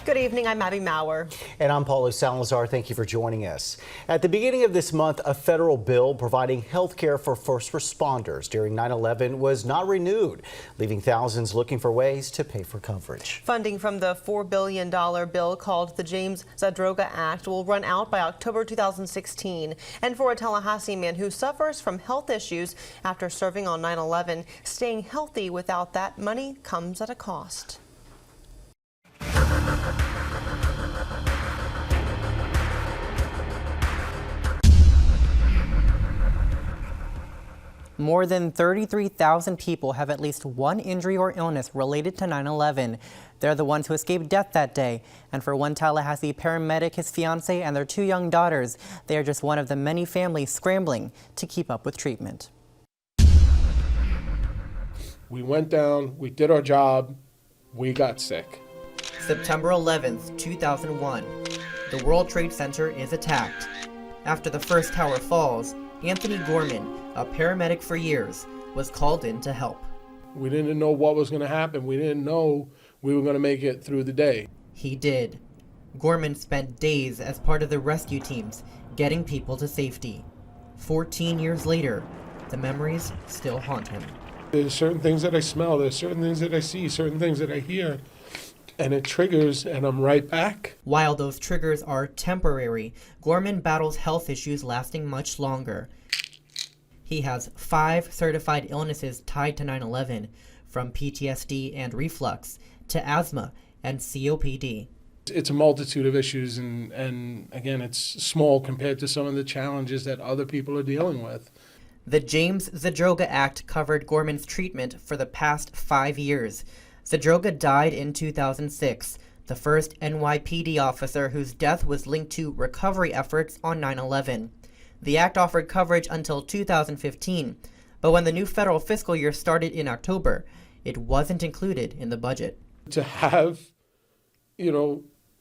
Good evening, I'm Abby Maurer. And I'm Paulo Salazar. Thank you for joining us. At the beginning of this month, a federal bill providing health care for first responders during 9/11 was not renewed, leaving thousands looking for ways to pay for coverage. Funding from the $4 billion bill called the James Zadroga Act will run out by October 2016. And for a Tallahassee man who suffers from health issues after serving on 9/11, staying healthy without that money comes at a cost. More than 33,000 people have at least one injury or illness related to 9/11. They're the ones who escaped death that day. And for one Tallahassee paramedic, his fiancée, and their 2 young daughters, they are just one of the many families scrambling to keep up with treatment. We went down, we did our job, we got sick. September 11th, 2001. The World Trade Center is attacked. After the first tower falls, Anthony Gorman, a paramedic for years, was called in to help. We didn't know what was going to happen. We didn't know we were going to make it through the day. He did. Gorman spent days as part of the rescue teams, getting people to safety. 14 years later, the memories still haunt him. There's certain things that I smell, there's certain things that I see, certain things that I hear, and it triggers, and I'm right back. While those triggers are temporary, Gorman battles health issues lasting much longer. He has 5 certified illnesses tied to 9/11, from PTSD and reflux to asthma and COPD. It's a multitude of issues, and again, it's small compared to some of the challenges that other people are dealing with. The James Zadroga Act covered Gorman's treatment for the past 5 years. Zadroga died in 2006, the first NYPD officer whose death was linked to recovery efforts on 9/11. The act offered coverage until 2015, but when the new federal fiscal year started in October, it wasn't included in the budget. To have,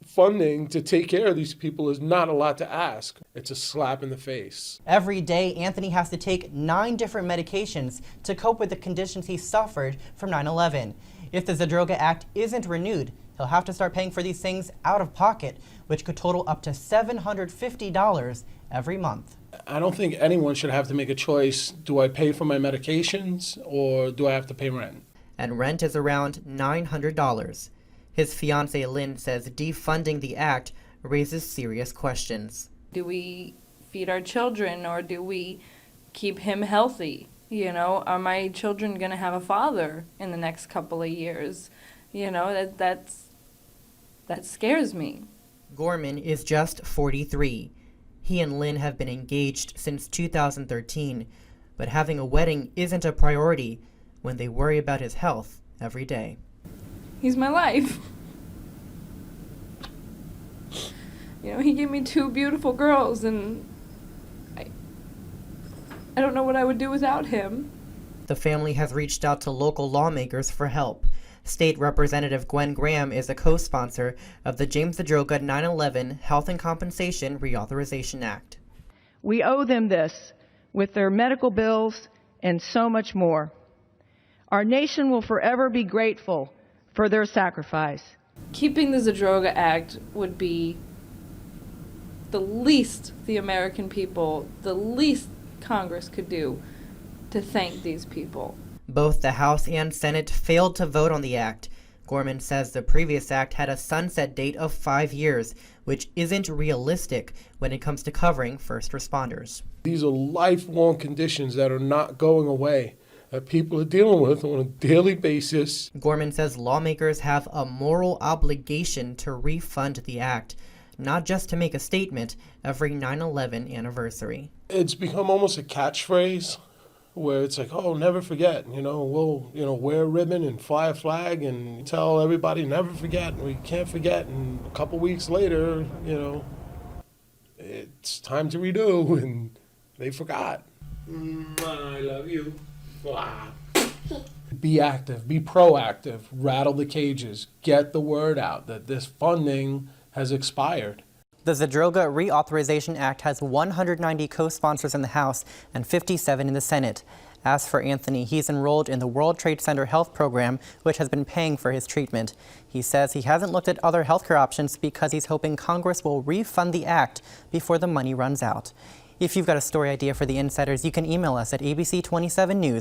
funding to take care of these people is not a lot to ask. It's a slap in the face. Every day, Anthony has to take 9 different medications to cope with the conditions he suffered from 9/11. If the Zadroga Act isn't renewed, he'll have to start paying for these things out of pocket, which could total up to $750 every month. I don't think anyone should have to make a choice. Do I pay for my medications or do I have to pay rent? And rent is around $900. His fiancée Lynn says defunding the act raises serious questions. Do we feed our children, or do we keep him healthy? Are my children going to have a father in the next couple of years? That scares me. Gorman is just 43. He and Lynn have been engaged since 2013, but having a wedding isn't a priority when they worry about his health every day. He's my life. He gave me 2 beautiful girls, and I don't know what I would do without him. The family has reached out to local lawmakers for help. State Representative Gwen Graham is a co-sponsor of the James Zadroga 9/11 Health and Compensation Reauthorization Act. We owe them this with their medical bills and so much more. Our nation will forever be grateful for their sacrifice. Keeping the Zadroga Act would be the least the American people, the least Congress could do to thank these people. Both the House and Senate failed to vote on the act. Gorman says the previous act had a sunset date of 5 years, which isn't realistic when it comes to covering first responders. These are lifelong conditions that are not going away, that people are dealing with on a daily basis. Gorman says lawmakers have a moral obligation to refund the act, not just to make a statement every 9/11 anniversary. It's become almost a catchphrase where it's like, oh, never forget, we'll, wear a ribbon and fly a flag and tell everybody never forget, we can't forget. And a couple weeks later, it's time to redo, and they forgot. I love you. Wow. Be active, be proactive, rattle the cages, get the word out that this funding has expired. The Zadroga Reauthorization Act has 190 co-sponsors in the House and 57 in the Senate. As for Anthony, he's enrolled in the World Trade Center Health Program, which has been paying for his treatment. He says he hasn't looked at other healthcare options because he's hoping Congress will refund the act before the money runs out. If you've got a story idea for the Insiders, you can email us at abc27news